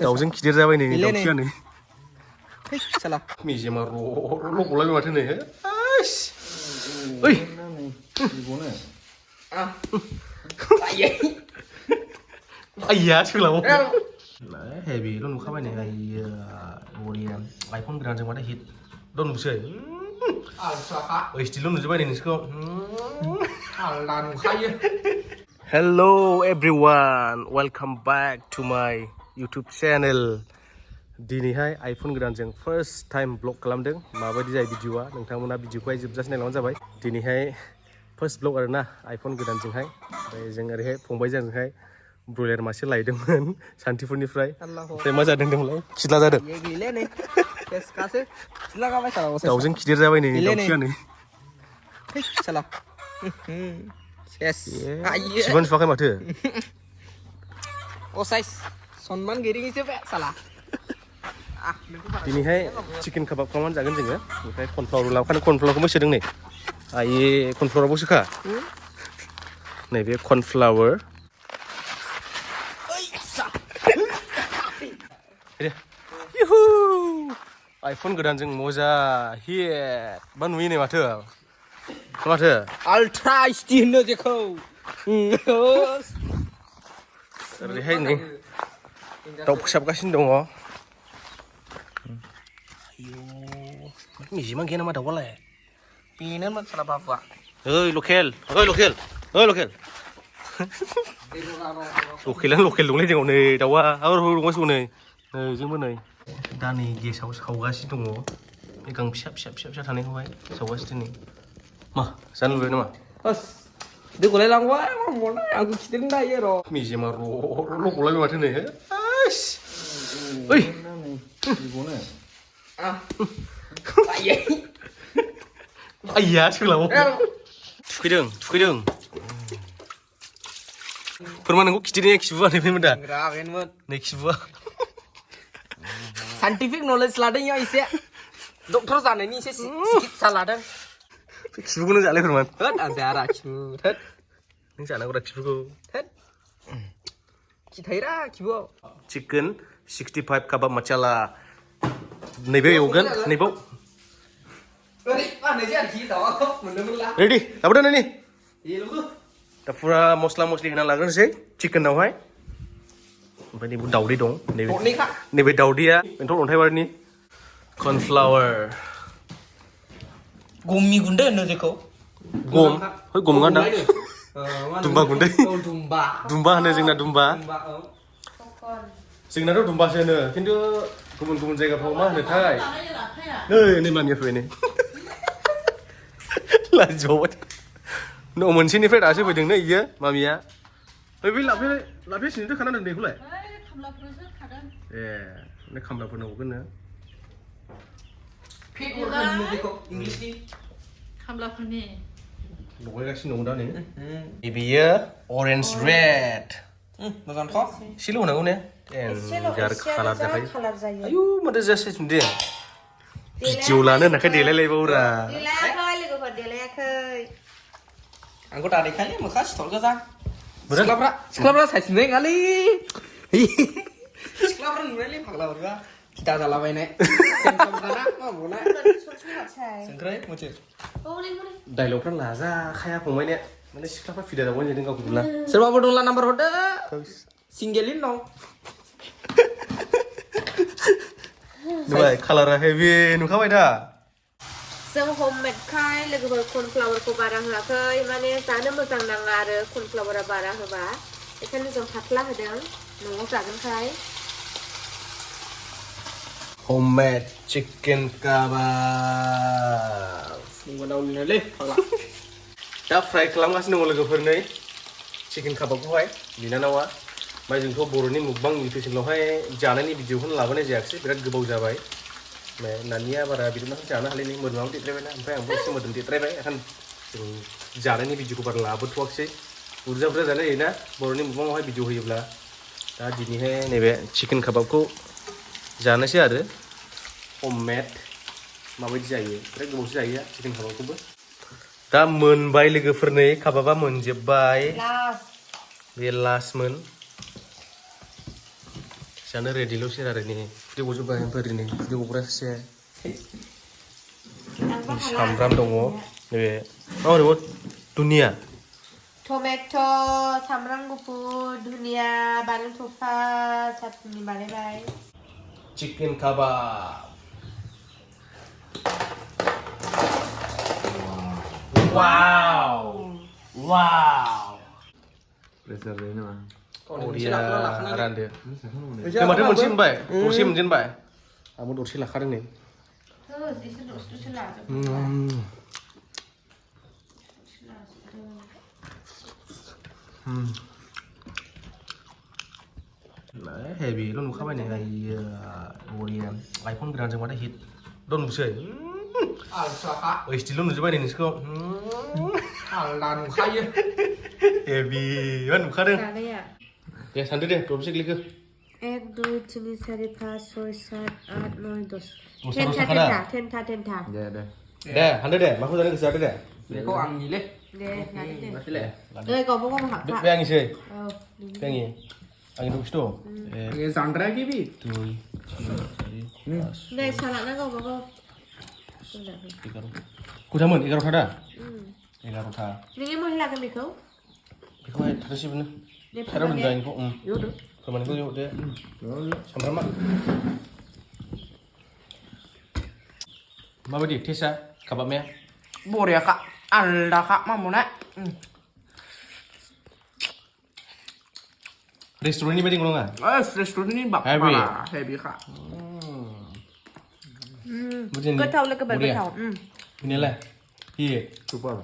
दाउजों गिदिर जाबाय नै दाउखियानो साला मेजेमा र' गलायबाय माथो नै ओइ आइया सोलाव हेभिल' नुखाबाय नै आइया बरिया आइफन गोदानजों माथो हिट द' नुसै ओइसटिल' नुजोबबाय नै नोंसोरखौ आलदा नुखायो hello everyone welcome back to माय इउटुब चेनेल दिनैहाय आइफन गोदानजों फार्स्ट टाइम ब्लग खालामदों माबायदि जायो भिडिअआ नोंथांमोना भिडिअखौहाय जोबजासे नायलांबानो जाबाय दिनैहाय फार्स्ट ब्लग आरोना आइफन गोदानजोंहाय ओमफ्राय जों ओरैहाय फंबायजों ओजोंहाय ब्रयलार मासे लायदोंमोन सान्थिफुरनिफ्राय ओमफ्राय मा जादों होनदोंमोनलाय खिला जादों दाउजों गिदिर जाबाय नै दाउखियानो सिबां नुवाखै माथो सनमान गैयैसो बे साला दिनैहाय चिकेन काबाब खालामनानै जागोन जोङो ओमफ्राय कर्नफ्लावर लाबोखानो कर्नफ्लावरखौबो सोदों नै आइए कर्नफ्लावराबो सोखा नैबे कर्नफ्लावर आइफन गोदानजों मजा हिट बा नुयो नै माथो माथो आल्ट्रा एचडि होनो जेखौ ओरैहाय नै दाउ फोसाबगासिनो दङ मिजिमा गैया नामा दाउआलाय बेनो मानसिला बाबुआ ओइ लकेल लकेलानो लकेल दंलै जोंनाव नै दाउआ दंगासिनो नै जोंबो नै दा नै गेसाव सावगासिनो दङ बे गां फिसा थानायखौहाय सावगासिनो नै मा जानो लुबैबाय नामा दैखौलाय लांबाय मा मनाय आंखौ खिथेरनो दायो र' मेजेमा र' गलायबाय माथो नै ओइ आइया सोलाव थुखैदों फोरमान नोंखौ खिथेरनाया खिबुआ नैमोन दा नै खिबुआ साइन्टिफिक नलेज लादों इयाव एसे डक्टर जानायनि एसे सिकित्सा लादों खिबुखौनो जालाय फोरमान आं जाया खिबु नों जानांगौ खिबुखौ खिथायोरा खिबुआव चिकेन 65 काबाब मसाला नैबे एवगोन नैबाव रेडि लाबोदो नै दा फुरा मस्ला मस्लि होना लाग्रोनोसै चिकेनावहाय ओमफ्राय नैबे दावदै दं नैबे दावदैया बेंथल अन्थाइबारिनि कर्नफ्लावर गमनि गुन्दै होनो जेखौ गम नङा दा दुम्बा गुन्दै दुम्बा होनो जोंना दुम्बाथ' दुम्बासो होनो खिन्थु गुबुन जायगाफ्राव मा होनोथाय नै मामिया फैबाय नै लाजिबावबाय न' मोनसेनिफ्राय दासो फैदों नै इयो मामिया बे लाफाया सिनोथ' खाना दोन बेखौलाय ए नै खामलाफोरनो हरगोननो खामलाफोरनि लगायगासिनो दं दा नै बेयो अरेन्ज रेड मोजांथ' एसेल' होनांगौ ने खालार जाखायो आयु माथो जासै दे भिडिअ लानो होनाखै देलायलायबावरा आंखौ दादैखालि मोखा सिथर गोजा सिख्लाफ्रा साइज नुनाय नङालै सिख्लाफ्रा नुनायलै फाग्ला बोरैबा खिथा जालाबायनाय डाइलगफ्रा लाजाखाया फंबाय ने माने सिख्लाफ्रा फिदा जाबाय जादों गावखौ नुला सोरबाफोर दंला नाम्बार हरदो सिंगेलैनो दं नुबाय कालारा हेभि नुखाबाय दा जों हममेडखाय लोगोफोर कर्नफ्लावरखौ बारा होआखै माने जानो मोजां नाङा आरो कर्नफ्लावरा बारा होबा बेखायनो जों फाथ्ला होदों न'आव जागोनखाय homemade chicken kebab दा फ्राय खालामगासिनो दङ लोगोफोर नै चिकेन काबाबखौहाय बिनानावा ओमफ्राय जोंथ' बर'नि मुकबां इउटुबआवहाय जानायनि भिडिअखौनो लाबोनाय जायाखिसै बिराद गोबाव जाबाय ओमफ्राय नानिया बारा बिदिनो जानो हालायनि मोदोमाबो देरद्रायबायना ओमफ्राय आंबो एसे मोदोम देरद्रायबाय ओंखायनो जों जानायनि भिडिअखौ बारा लाबोथ'वाखिसै बुरजा जानाय जायोना बर'नि मुकबाङावहाय भिडिअ होयोब्ला दा दिनैहाय नैबे चिकेन काबाबखौ जानोसै आरो हममेड माबायदि जायो बिराद गोबावसो जायो चिकेन काबाबखौबो दा मोनबाय लोगोफोर नै काबाबा मोनजोब्बाय बे लास्टमोन जानो रेडिल'सै आरो नै उदै गजोब्बाय ओमफ्राय ओरैनो उदै गग्रा सासे सामब्राम दङ नैबे मा होनो दुनिया टमेट' सामब्राम गुफुर दुनिया बानलु थफा सातनि बानायबाय चिकेन काबाब वाव वाव Pressure đấy nữa mà. Oria रानदो जों माथो मोनसे मोनबाय दरसे मोनजेनबाय आंबो दरसे लाखादों नै हेभिल' नुखाबाय नै ओरिया आइफन गोदानजों माथो हिटल' नुसै Alsaka. ओइसडिल' नुजोब्बाय नै नोंसोरखौ Alda nungkayo. हेभि मा नुखादों जानाया दे सानदो दे दरबेसे गोलैखो 1 2 3 4 5 6 7 8 9 10 दस्रा दस्रा खादा टेनथा Deh. दे हानदो दे माखौ जानो गोसो जादो दे Deh kau angin deh. दे लादो दे Masih leh. गावबा गाव हाबखा बे आंनिसै औ बे आंनि दरबेसे दं Angin Sandra gibi. 2 3 4 दे सालाना गावबा गाव 11 खयथामोन 11था दा 11था नोंनि मा लागोन बेखौ बेखौहाय थाथोंसैबोनो दे थाराव दोनदो आंनिखौ Yaudah. फोरमानखौ दे सामब्रामा माबायदि टेस्टआ काबाबनिया Boria kak. Alda kak mau nak. रेस्टुरेन्टनि बायदि नङा Restoran ini bak Heavy. Heavy kak. गोथाव लोगोफोर गोथाव बेनियालाय हिट Super.